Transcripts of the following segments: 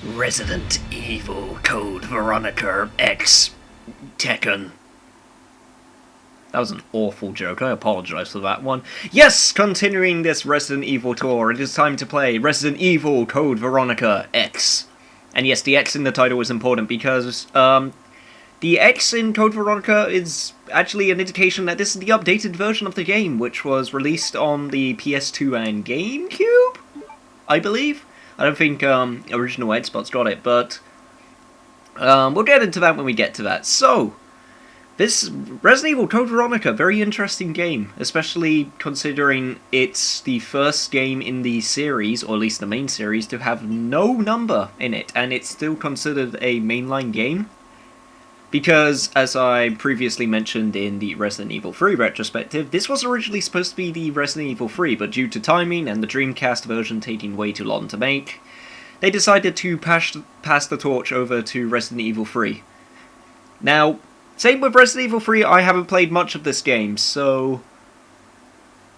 Resident Evil Code Veronica X Tekken. That was an awful joke, I apologise for that one. Yes, continuing this Resident Evil tour, it is time to play Resident Evil Code Veronica X. And yes, the X in the title is important because, the X in Code Veronica is actually an indication that this is the updated version of the game, which was released on the PS2 and GameCube, I believe. I don't think original Xbox got it, but we'll get into that when we get to that. So, this Resident Evil Code Veronica, very interesting game, especially considering it's the first game in the series, or at least the main series, to have no number in it, and it's still considered a mainline game. Because, as I previously mentioned in the Resident Evil 3 retrospective, this was originally supposed to be the Resident Evil 3, but due to timing and the Dreamcast version taking way too long to make, they decided to pass the torch over to Resident Evil 3. Now, same with Resident Evil 3, I haven't played much of this game, so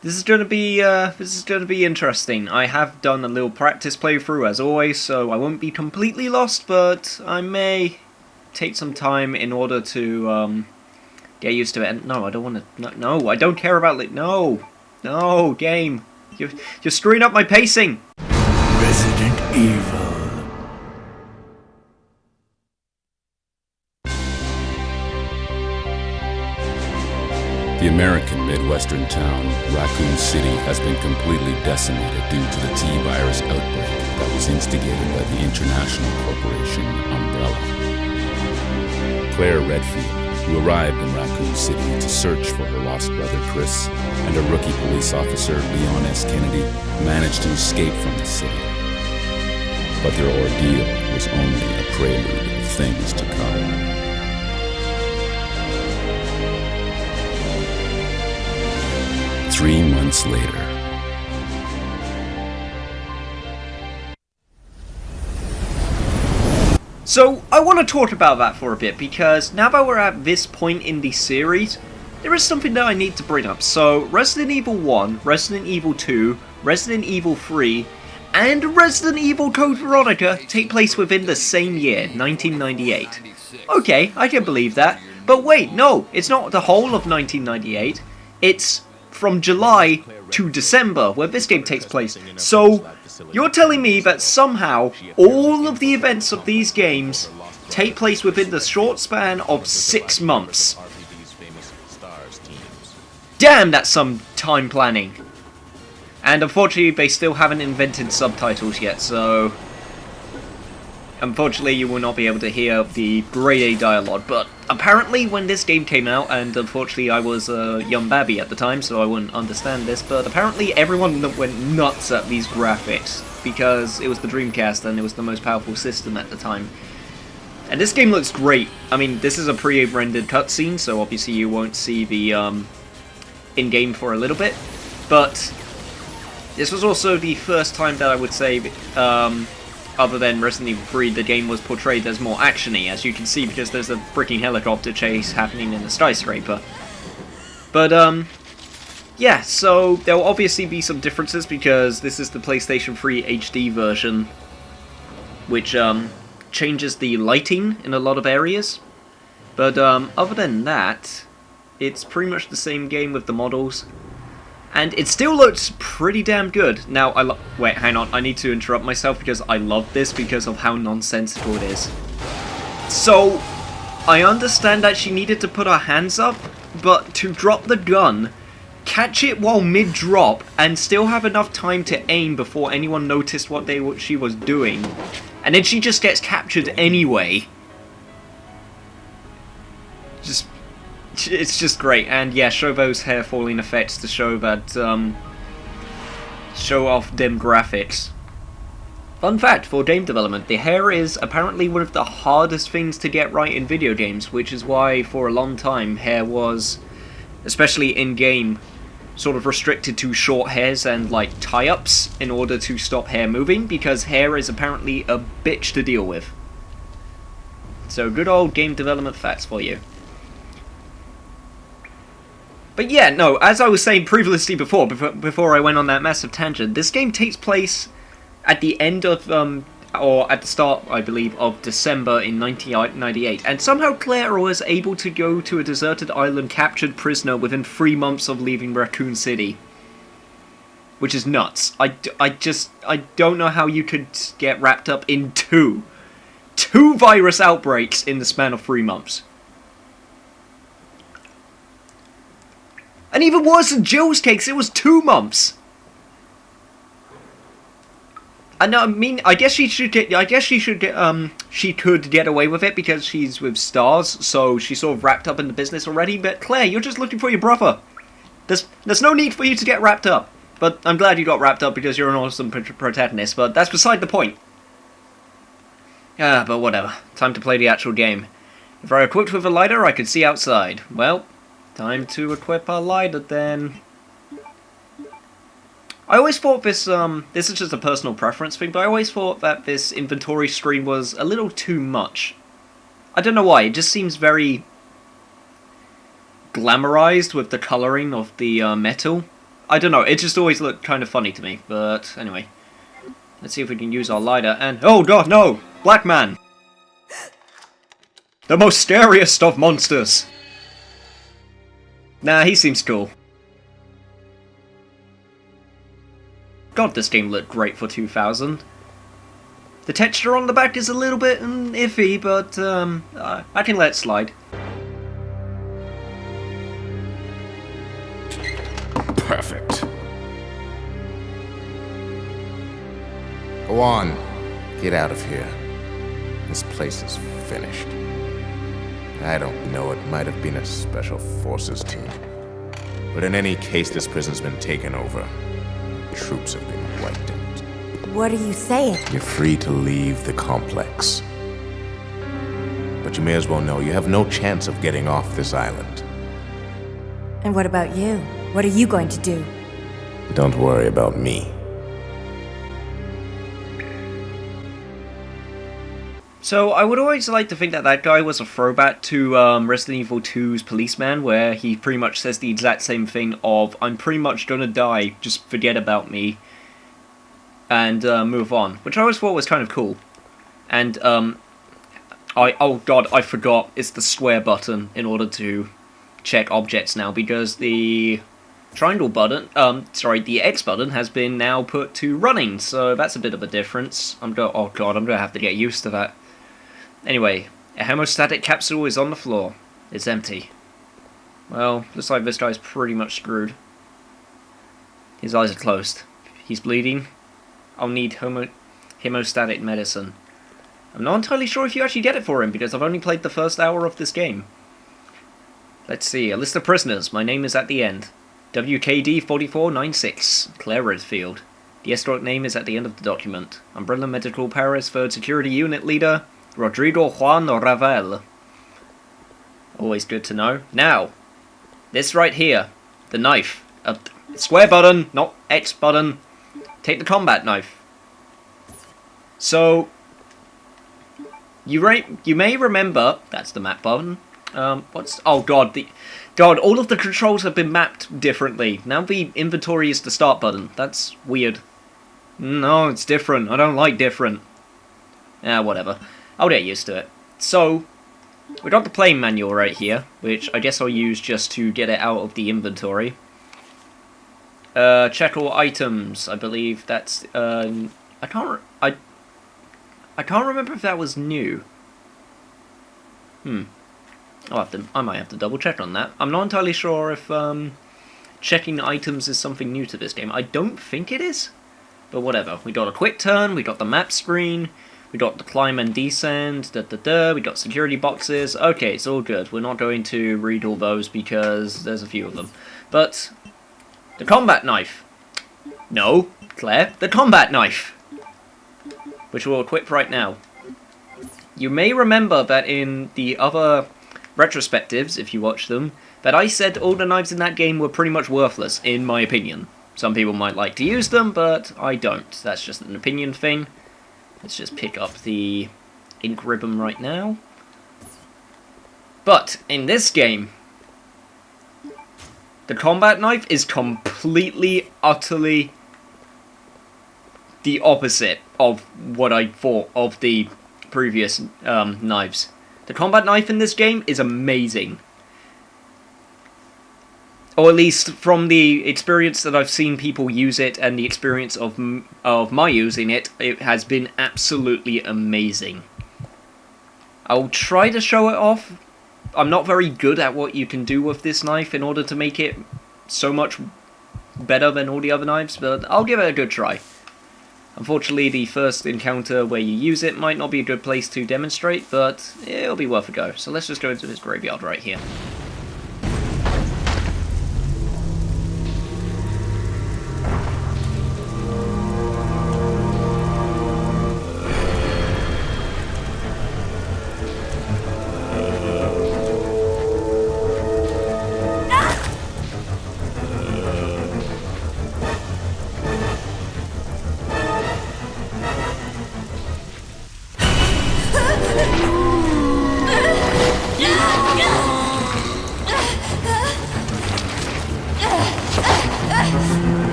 this is going to be interesting. I have done a little practice playthrough as always, so I won't be completely lost, but I may take some time in order to get used to it. And no, I don't want to. No, I don't care about it. No, game, you're screwing up my pacing. Resident Evil. The American Midwestern town, Raccoon City, has been completely decimated due to the T-virus outbreak that was instigated by the international corporation Umbrella. Claire Redfield, who arrived in Raccoon City to search for her lost brother Chris, and a rookie police officer, Leon S. Kennedy, managed to escape from the city. But their ordeal was only a prelude of things to come. 3 months later. So, I want to talk about that for a bit, because now that we're at this point in the series, there is something that I need to bring up. So, Resident Evil 1, Resident Evil 2, Resident Evil 3, and Resident Evil Code Veronica take place within the same year, 1998. Okay, I can believe that. But wait, no, it's not the whole of 1998. It's from July to December, where this game takes place. So, you're telling me that somehow all of the events of these games take place within the short span of 6 months. Damn, that's some time planning. And unfortunately, they still haven't invented subtitles yet, so unfortunately you will not be able to hear the grade A dialogue. But apparently when this game came out, and unfortunately I was a young babby at the time, so I wouldn't understand this, but apparently everyone went nuts at these graphics, because it was the Dreamcast and it was the most powerful system at the time. And this game looks great. I mean, this is a pre-rendered cutscene, so obviously you won't see the in-game for a little bit, but this was also the first time that I would say, other than Resident Evil 3, the game was portrayed as more action-y, as you can see, because there's a freaking helicopter chase happening in the skyscraper. But, yeah, so there will obviously be some differences, because this is the PlayStation 3 HD version, which, changes the lighting in a lot of areas. But, other than that, it's pretty much the same game with the models. And it still looks pretty damn good. Now, wait, hang on, I need to interrupt myself because I love this because of how nonsensical it is. So, I understand that she needed to put her hands up, but to drop the gun, catch it while mid-drop, and still have enough time to aim before anyone noticed what she was doing. And then she just gets captured anyway. It's just great, and yeah, show those hair falling effects to show that, show off them graphics. Fun fact for game development, the hair is apparently one of the hardest things to get right in video games, which is why for a long time hair was, especially in-game, sort of restricted to short hairs and like tie-ups in order to stop hair moving, because hair is apparently a bitch to deal with. So good old game development facts for you. But yeah, no, as I was saying previously before I went on that massive tangent, this game takes place at the end of or at the start, I believe, of December in 1998, and somehow Claire was able to go to a deserted island captured prisoner within 3 months of leaving Raccoon City. Which is nuts. I don't know how you could get wrapped up in two virus outbreaks in the span of 3 months. And even worse than Jill's case, it was 2 months. I mean, I guess she could get away with it because she's with Stars, so she's sort of wrapped up in the business already. But Claire, you're just looking for your brother. There's no need for you to get wrapped up. But I'm glad you got wrapped up because you're an awesome protagonist. But that's beside the point. But whatever. Time to play the actual game. If I were equipped with a lighter, I could see outside. Well, time to equip a lighter then. I always thought this is just a personal preference thing, but I always thought that this inventory screen was a little too much. I don't know why, it just seems very glamorized with the coloring of the metal. I don't know, it just always looked kind of funny to me, but anyway. Let's see if we can use our lighter and... Oh god, no! Black man! The most scariest of monsters! Nah, he seems cool. God, this game looked great for 2000. The texture on the back is a little bit iffy, but I can let it slide. Perfect. Go on. Get out of here. This place is finished. I don't know, it might have been a special forces team. But in any case, this prison's been taken over. Troops have been wiped out. What are you saying? You're free to leave the complex. But you may as well know you have no chance of getting off this island. And what about you? What are you going to do? Don't worry about me. So, I would always like to think that that guy was a throwback to Resident Evil 2's policeman, where he pretty much says the exact same thing of, I'm pretty much gonna die, just forget about me, and move on, which I always thought was kind of cool. And, oh god, I forgot, it's the square button in order to check objects now, because the triangle button, the X button has been now put to running, so that's a bit of a difference. Oh god, I'm gonna have to get used to that. Anyway, a hemostatic capsule is on the floor. It's empty. Well, looks like this guy's pretty much screwed. His eyes are closed. He's bleeding. I'll need hemostatic medicine. I'm not entirely sure if you actually get it for him, because I've only played the first hour of this game. Let's see, a list of prisoners. My name is at the end. WKD 4496, Claire Redfield. The escort name is at the end of the document. Umbrella Medical Paris 3rd Security Unit Leader, Rodrigo Juan Ravel. Always good to know. Now, this right here, the knife. Square button, not X button. Take the combat knife. So, you may remember, that's the map button. Oh god, all of the controls have been mapped differently. Now the inventory is the start button. That's weird. No, it's different. I don't like different. Whatever. I'll get used to it. So, we got the playing manual right here, which I guess I'll use just to get it out of the inventory. Check all items. I believe that's, I can't remember if that was new. I might have to double check on that. I'm not entirely sure if checking items is something new to this game. I don't think it is, but whatever. We got a quick turn, we got the map screen, we got the climb and descend, we got security boxes. Okay, it's all good. We're not going to read all those because there's a few of them. But the combat knife. No, Claire, the combat knife, which we'll equip right now. You may remember that in the other retrospectives, if you watch them, that I said all the knives in that game were pretty much worthless, in my opinion. Some people might like to use them, but I don't. That's just an opinion thing. Let's just pick up the ink ribbon right now. But, in this game, the combat knife is completely, utterly the opposite of what I thought of the previous knives. The combat knife in this game is amazing. Or at least from the experience that I've seen people use it and the experience of my using it, it has been absolutely amazing. I'll try to show it off. I'm not very good at what you can do with this knife in order to make it so much better than all the other knives, but I'll give it a good try. Unfortunately, the first encounter where you use it might not be a good place to demonstrate, but it'll be worth a go. So let's just go into this graveyard right here.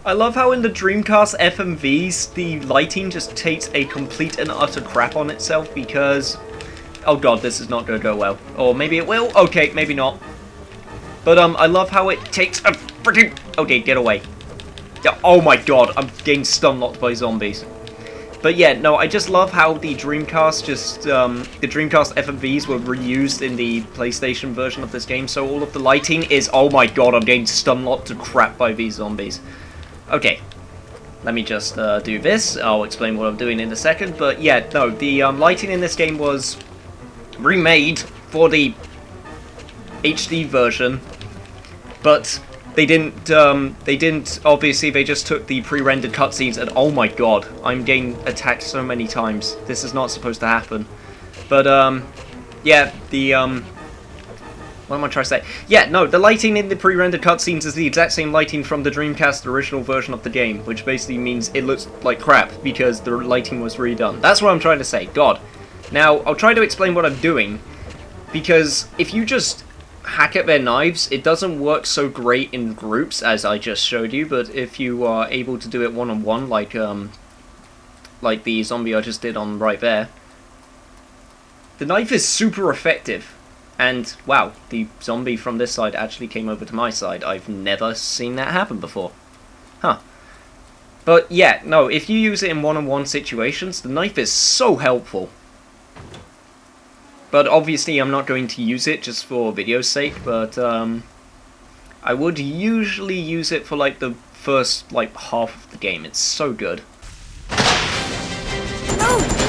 I love how in the Dreamcast FMVs, the lighting just takes a complete and utter crap on itself because... Oh god, this is not going to go well. Or maybe it will? Okay, maybe not. But I love how it takes a freaking... Okay, get away. Yeah, oh my god, I'm getting stun-locked by zombies. But yeah, no, I just love how the Dreamcast the Dreamcast FMVs were reused in the PlayStation version of this game, so all of the lighting is... Oh my god, I'm getting stun-locked to crap by these zombies. Okay, let me just do this. I'll explain what I'm doing in a second. But yeah, no, the lighting in this game was remade for the HD version, but they didn't, obviously they just took the pre-rendered cutscenes and oh my god, I'm getting attacked so many times. This is not supposed to happen. But, yeah, the, what am I trying to say? Yeah, no, the lighting in the pre-rendered cutscenes is the exact same lighting from the Dreamcast original version of the game, which basically means it looks like crap because the lighting was redone. That's what I'm trying to say. God. Now, I'll try to explain what I'm doing, because if you just hack at their knives, it doesn't work so great in groups as I just showed you, but if you are able to do it one-on-one, like the zombie I just did on right there, the knife is super effective. And, wow, the zombie from this side actually came over to my side. I've never seen that happen before. Huh. But, yeah, no, if you use it in one-on-one situations, the knife is so helpful. But, obviously, I'm not going to use it just for video's sake, but, I would usually use it for, like, the first, like, half of the game. It's so good. No!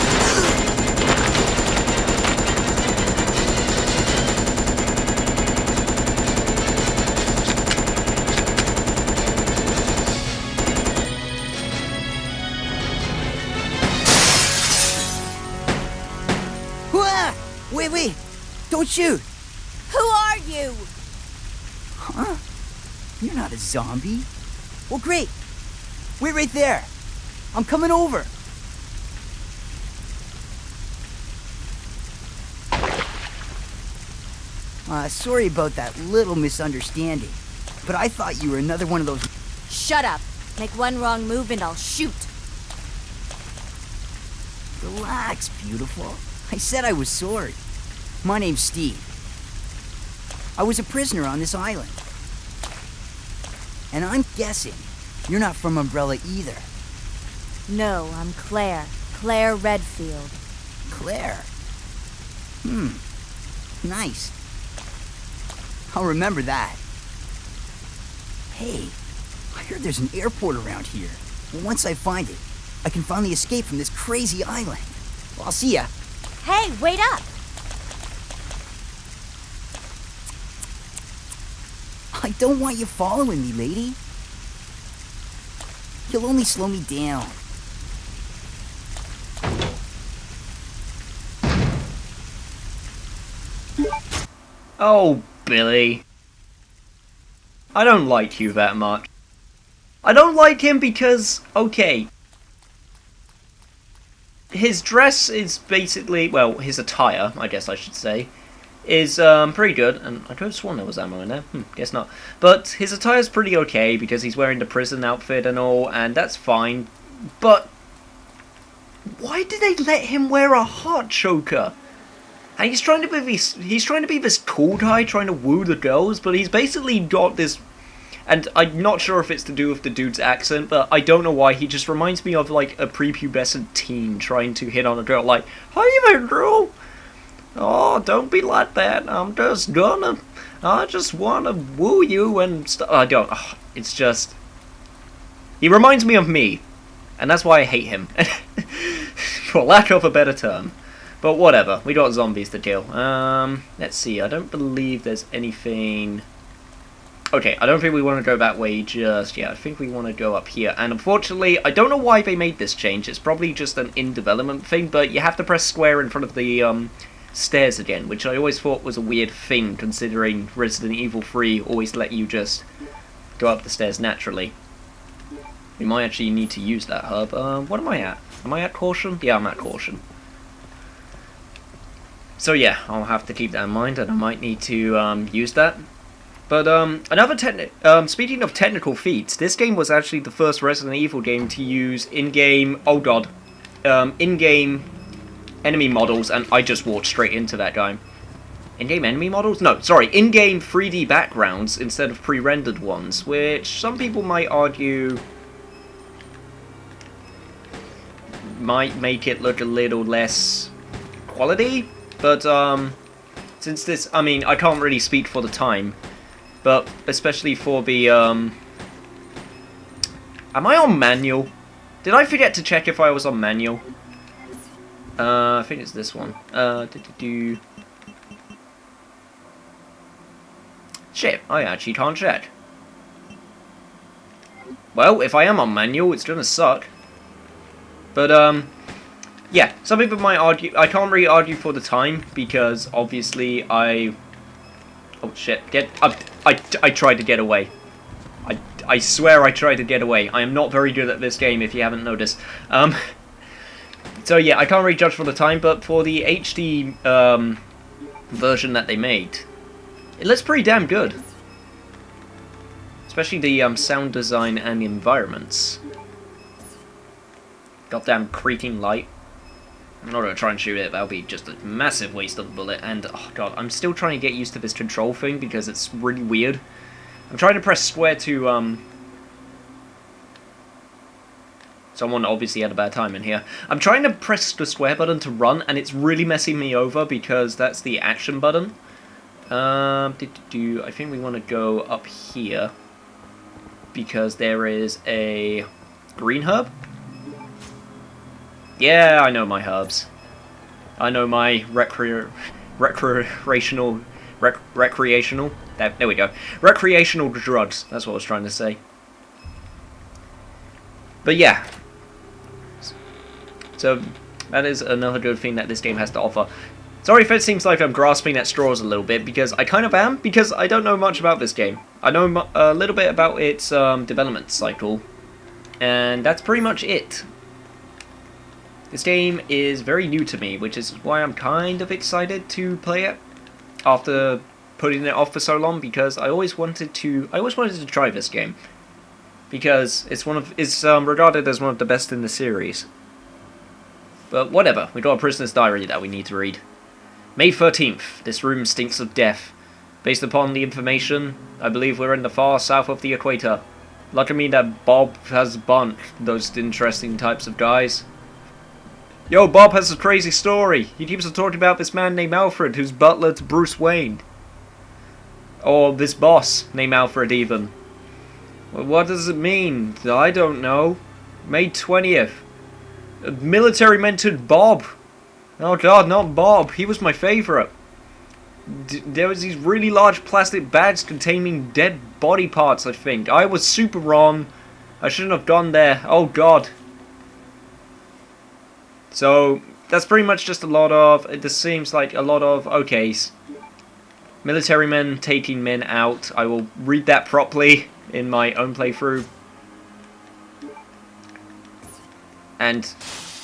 Wait, don't shoot! Who are you? Huh? You're not a zombie. Well, great. Wait right there. I'm coming over. Sorry about that little misunderstanding, but I thought you were another one of those... Shut up. Make one wrong move and I'll shoot. Relax, beautiful. I said I was sorry. My name's Steve. I was a prisoner on this island. And I'm guessing you're not from Umbrella either. No, I'm Claire. Claire Redfield. Claire? Nice. I'll remember that. Hey, I heard there's an airport around here. Well, once I find it, I can finally escape from this crazy island. Well, I'll see ya. Hey, wait up! I don't want you following me, lady. He'll only slow me down. Oh, Billy. I don't like you that much. I don't like him because, okay, his dress is basically, well, his attire, I guess I should say, is pretty good, and I could have sworn there was ammo in there, guess not. But his attire's pretty okay because he's wearing the prison outfit and all, and that's fine. But why did they let him wear a heart choker? And he's trying to be this cool guy trying to woo the girls, but he's basically got this. And I'm not sure if it's to do with the dude's accent, but I don't know why. He just reminds me of, like, a prepubescent teen trying to hit on a girl. Like, hey there, girl! Oh, don't be like that. I just wanna woo you and stuff. I don't. It's just. He reminds me of me. And that's why I hate him. For lack of a better term. But whatever. We got zombies to kill. Let's see. I don't believe there's anything. Okay, I don't think we want to go that way just yet. I think we want to go up here. And unfortunately, I don't know why they made this change. It's probably just an in-development thing, but you have to press square in front of the stairs again, which I always thought was a weird thing, considering Resident Evil 3 always let you just go up the stairs naturally. We might actually need to use that herb. What am I at? Am I at caution? Yeah, I'm at caution. So yeah, I'll have to keep that in mind, and I might need to use that. But speaking of technical feats, this game was actually the first Resident Evil game to use in-game, in-game enemy models, and I just walked straight into that guy. In-game enemy models? No, sorry, in-game 3D backgrounds instead of pre-rendered ones, which some people might argue might make it look a little less quality, but since this, I mean, I can't really speak for the time. But especially for the, am I on manual? Did I forget to check if I was on manual? I think it's this one. Shit, I actually can't check. Well, if I am on manual, it's gonna suck. But, yeah, some people might argue, I can't really argue for the time, because obviously oh shit, I tried to get away. I swear I tried to get away. I am not very good at this game, if you haven't noticed. So yeah, I can't really judge for the time, but for the HD version that they made, it looks pretty damn good. Especially the sound design and the environments. Goddamn creaking light. I'm not going to try and shoot it, that'll be just a massive waste of a bullet, and, oh god, I'm still trying to get used to this control thing, because it's really weird. I'm trying to press square to, Someone obviously had a bad time in here. I'm trying to press the square button to run, and it's really messing me over, because that's the action button. I think we want to go up here, because there is a green herb. Yeah, I know my herbs. I know my recreational. There we go. Recreational drugs. That's what I was trying to say. But yeah. So that is another good thing that this game has to offer. Sorry if it seems like I'm grasping at straws a little bit, because I kind of am, because I don't know much about this game. I know a little bit about its development cycle, and that's pretty much it. This game is very new to me, which is why I'm kind of excited to play it after putting it off for so long, because I always wanted to try this game, because it's regarded as one of the best in the series. But whatever, we got a prisoner's diary that we need to read. May 13th. This room stinks of death. Based upon the information, I believe we're in the far south of the equator. Lucky me that Bob has bunked those interesting types of guys. Yo, Bob has a crazy story. He keeps on talking about this man named Alfred, who's butler to Bruce Wayne. Or this boss named Alfred, even. Well, what does it mean? I don't know. May 20th. A military mentored Bob. Oh god, not Bob. He was my favourite. There was these really large plastic bags containing dead body parts, I think. I was super wrong. I shouldn't have gone there. Oh god. So, that's pretty much just a lot of... This seems like a lot of okays. Military men taking men out. I will read that properly in my own playthrough. And...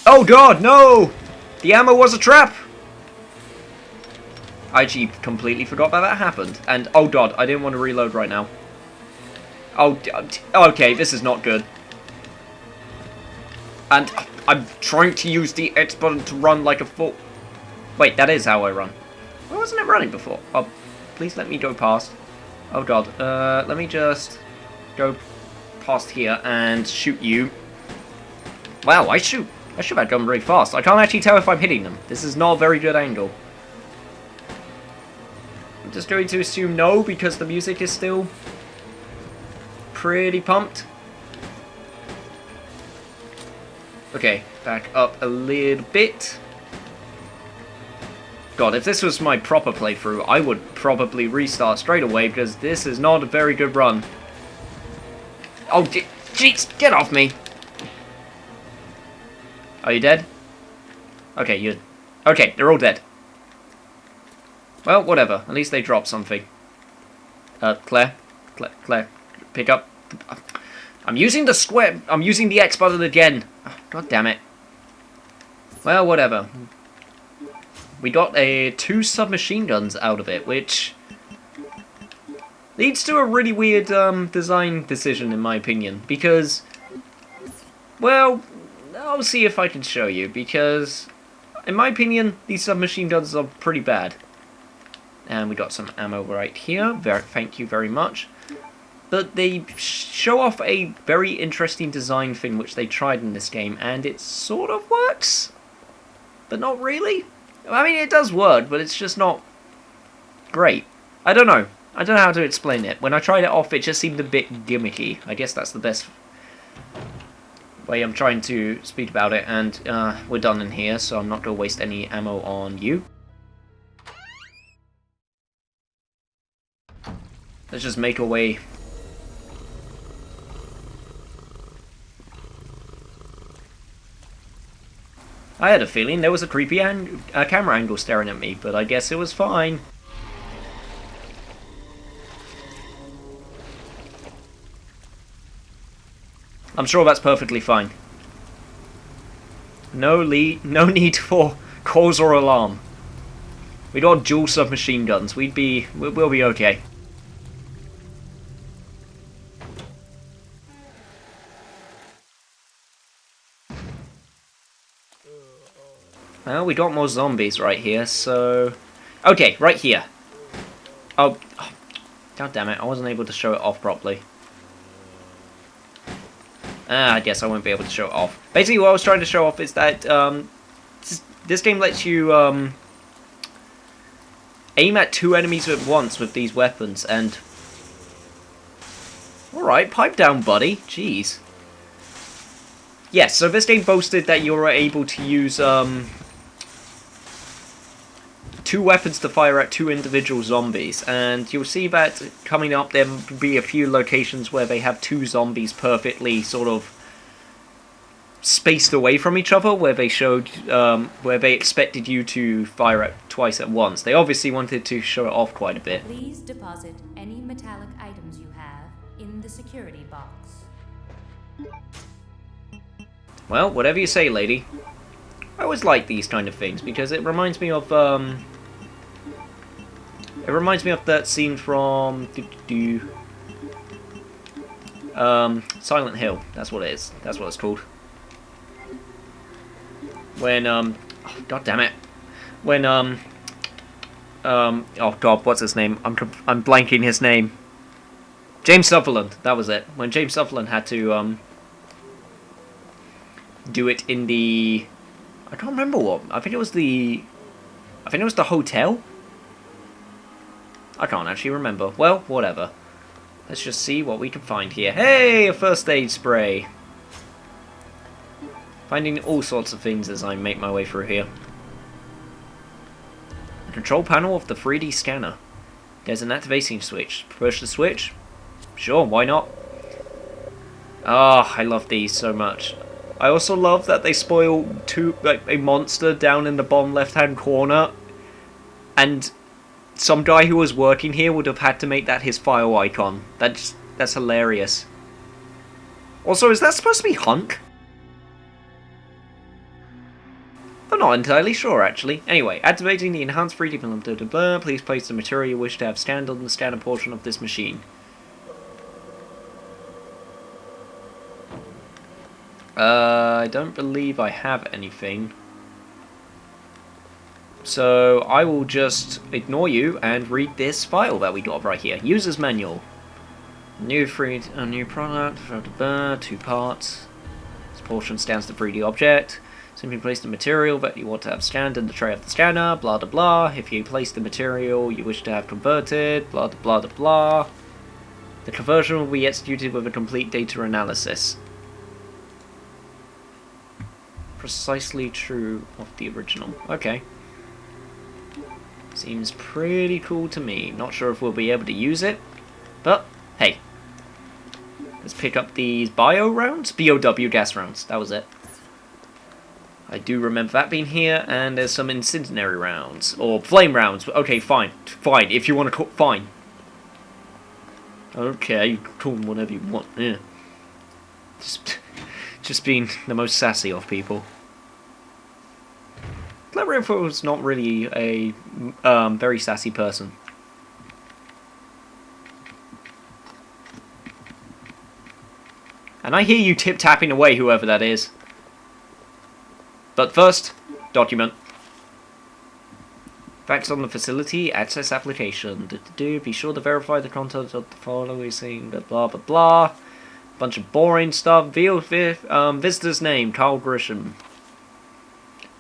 Oh god, no! The ammo was a trap! I actually completely forgot that happened. And, oh god, I didn't want to reload right now. Oh, okay, this is not good. And I'm trying to use the X button to run like a fool. Wait, that is how I run. Why wasn't it running before? Oh, please let me go past. Oh god, let me just go past here and shoot you. Wow, I shoot that gun very fast. I can't actually tell if I'm hitting them. This is not a very good angle. I'm just going to assume no, because the music is still pretty pumped. Okay, back up a little bit. God, if this was my proper playthrough, I would probably restart straight away, because this is not a very good run. Oh, jeez, get off me! Are you dead? Okay, you're... Okay, they're all dead. Well, whatever. At least they dropped something. Claire, pick up. I'm using the square. I'm using the X button again. Oh, God damn it. Well, whatever. We got 2 submachine guns out of it, which leads to a really weird design decision, in my opinion. Because, well, I'll see if I can show you. Because, in my opinion, these submachine guns are pretty bad. And we got some ammo right here. Thank you very much. But they show off a very interesting design thing which they tried in this game, and it sort of works, but not really. I mean, it does work, but it's just not great. I don't know. I don't know how to explain it. When I tried it off, it just seemed a bit gimmicky. I guess that's the best way I'm trying to speak about it, and we're done in here, so I'm not going to waste any ammo on you. Let's just make our way. I had a feeling there was a creepy camera angle staring at me, but I guess it was fine. I'm sure that's perfectly fine. No need for cause or alarm. We got dual submachine guns. We'll be okay. Well, we got more zombies right here, so... Okay, right here. Oh, God damn it, I wasn't able to show it off properly. I guess I won't be able to show it off. Basically, what I was trying to show off is that this game lets you aim at 2 enemies at once with these weapons, and... Alright, pipe down, buddy. Jeez. Yes, so this game boasted that you were able to use 2 weapons to fire at 2 individual zombies, and you'll see that coming up there will be a few locations where they have 2 zombies perfectly sort of spaced away from each other, where they showed where they expected you to fire at twice at once. They obviously wanted to show it off quite a bit. Please deposit any metallic items you have in the security box. Well, whatever you say, lady. I always like these kind of things because it reminds me of that scene from Silent Hill. That's what it is. That's what it's called. When oh, God damn it. When oh God, what's his name? I'm blanking his name. James Sutherland. That was it. When James Sutherland had to do it in the... I can't remember what. I think it was the hotel? I can't actually remember. Well, whatever. Let's just see what we can find here. Hey, a first aid spray! Finding all sorts of things as I make my way through here. The control panel of the 3D scanner. There's an activation switch. Push the switch? Sure, why not? Oh, I love these so much. I also love that they spoil a monster down in the bottom left-hand corner, and some guy who was working here would have had to make that his file icon. That's hilarious. Also, is that supposed to be Hunk? I'm not entirely sure, actually. Anyway, activating the enhanced 3D film, blah, blah, blah. Please place the material you wish to have scanned on the scanner portion of this machine. I don't believe I have anything. So, I will just ignore you and read this file that we got right here. User's Manual. New product, 2 parts. This portion scans the 3D object. Simply place the material that you want to have scanned in the tray of the scanner, blah blah blah. If you place the material you wish to have converted, blah blah blah blah. The conversion will be executed with a complete data analysis. Precisely true of the original. Okay. Seems pretty cool to me. Not sure if we'll be able to use it, but hey. Let's pick up these bio rounds? BOW gas rounds, that was it. I do remember that being here, and there's some incendiary rounds. Or flame rounds. Okay, fine. Fine, if you want to call... Fine. Okay, you can call them whatever you want. Yeah. Just being the most sassy of people. Clever Info is not really a very sassy person. And I hear you tip-tapping away, whoever that is. But first, document. Facts on the facility, access application. Be sure to verify the content of the following thing, blah blah blah. Bunch of boring stuff. Visitor's name, Carl Grisham.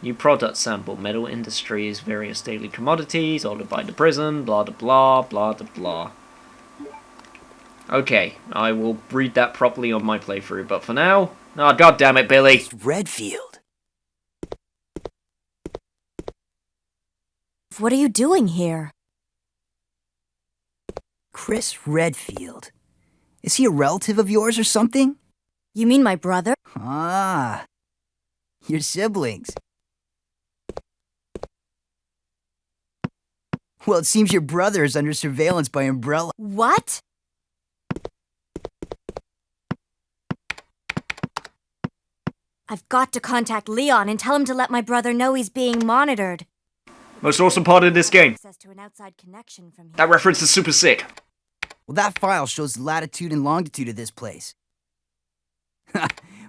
New product sample, metal industries, various daily commodities, ordered by the prison, blah blah blah blah blah. Okay, I will read that properly on my playthrough, but for now... Oh, god damn it, Billy! It's Redfield. What are you doing here? Chris Redfield. Is he a relative of yours or something? You mean my brother? Ah, your siblings. Well, it seems your brother is under surveillance by Umbrella. What? I've got to contact Leon and tell him to let my brother know he's being monitored. Most awesome part of this game. Access to an outside connection from here. That reference is super sick. Well, that file shows the latitude and longitude of this place.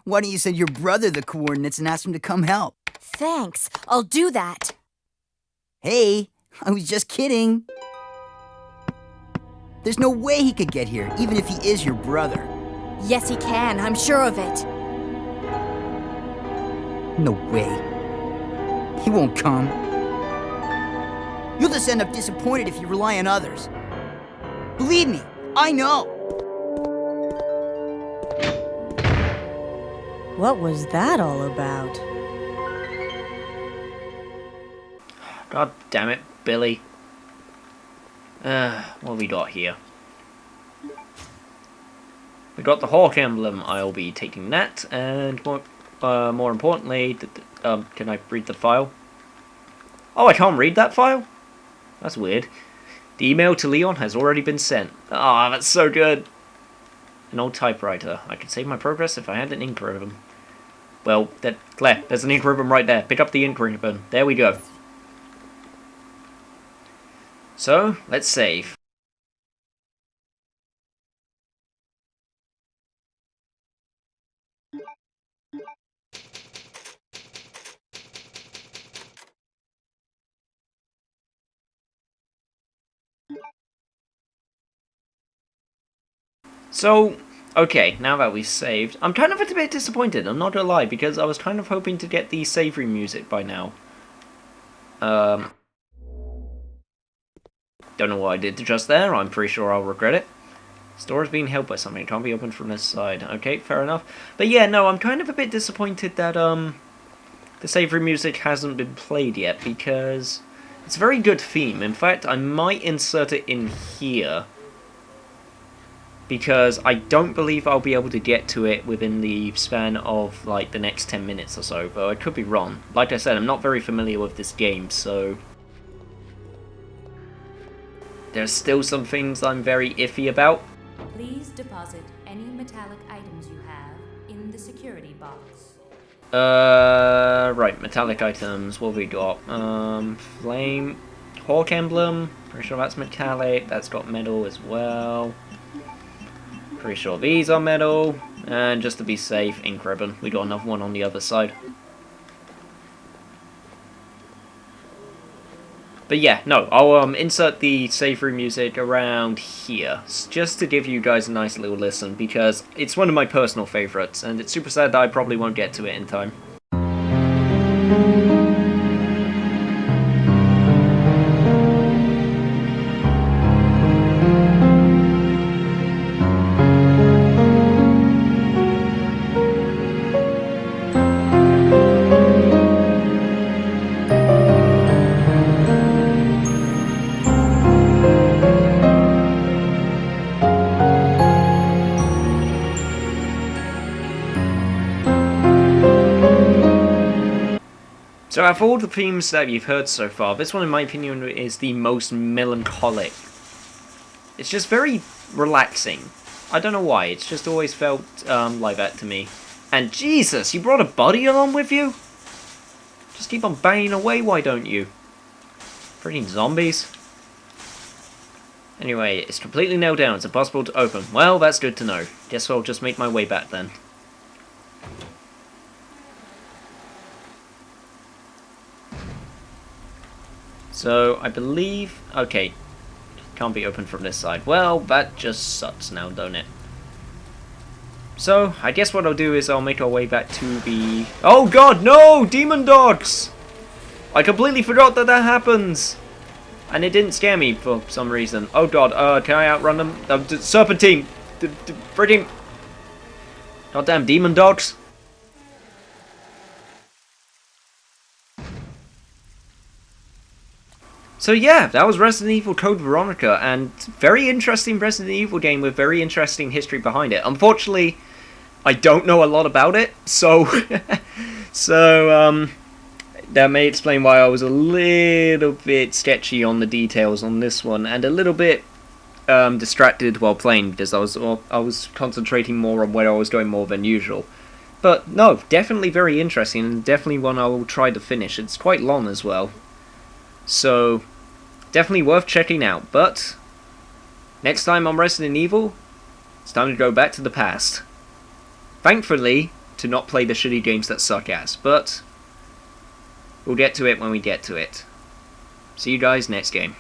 Why don't you send your brother the coordinates and ask him to come help? Thanks, I'll do that. Hey, I was just kidding. There's no way he could get here, even if he is your brother. Yes, he can, I'm sure of it. No way. He won't come. You'll just end up disappointed if you rely on others. Believe me, I know. What was that all about? God damn it, Billy. What have we got here? We got the Hawk emblem. I'll be taking that, and more importantly, can I read the file? Oh, I can't read that file? That's weird. The email to Leon has already been sent. Ah, that's so good. An old typewriter. I could save my progress if I had an ink ribbon. Well, Claire, there's an ink ribbon right there. Pick up the ink ribbon. There we go. So, let's save. So, okay, now that we've saved, I'm kind of a bit disappointed, I'm not gonna lie, because I was kind of hoping to get the savory music by now. Don't know what I did just there, I'm pretty sure I'll regret it. Store is being held by something, it can't be opened from this side. Okay, fair enough. But yeah, no, I'm kind of a bit disappointed that, the savory music hasn't been played yet, because it's a very good theme. In fact, I might insert it in here. because I don't believe I'll be able to get to it within the span of like the next 10 minutes or so, but I could be wrong. Like I said, I'm not very familiar with this game, so there's still some things I'm very iffy about. Please deposit any metallic items you have in the security box. Right, metallic items, what have we got? Flame, Hawk Emblem, pretty sure that's metallic, that's got metal as well. Pretty sure these are metal, and just to be safe, ink ribbon. We got another one on the other side. But yeah, no, I'll insert the save room music around here, just to give you guys a nice little listen, because it's one of my personal favourites, and it's super sad that I probably won't get to it in time. So out of all the themes that you've heard so far, this one in my opinion is the most melancholic. It's just very relaxing. I don't know why, it's just always felt like that to me. And Jesus, you brought a buddy along with you? Just keep on banging away, why don't you? Freaking zombies. Anyway, it's completely nailed down, it's impossible to open. Well, that's good to know. Guess I'll just make my way back then. So, I believe... Okay. Can't be opened from this side. Well, that just sucks now, don't it? So, I guess what I'll do is I'll make our way back to the... Oh god, no! Demon dogs! I completely forgot that that happens! And it didn't scare me for some reason. Oh god, can I outrun them? Serpentine! Freaking... Goddamn demon dogs! So yeah, that was Resident Evil Code Veronica, and very interesting Resident Evil game with very interesting history behind it. Unfortunately, I don't know a lot about it, so that may explain why I was a little bit sketchy on the details on this one, and a little bit distracted while playing, because I was concentrating more on where I was going more than usual. But no, definitely very interesting, and definitely one I will try to finish. It's quite long as well. So, definitely worth checking out, but next time on Resident Evil, it's time to go back to the past. Thankfully, to not play the shitty games that suck ass, but we'll get to it when we get to it. See you guys next game.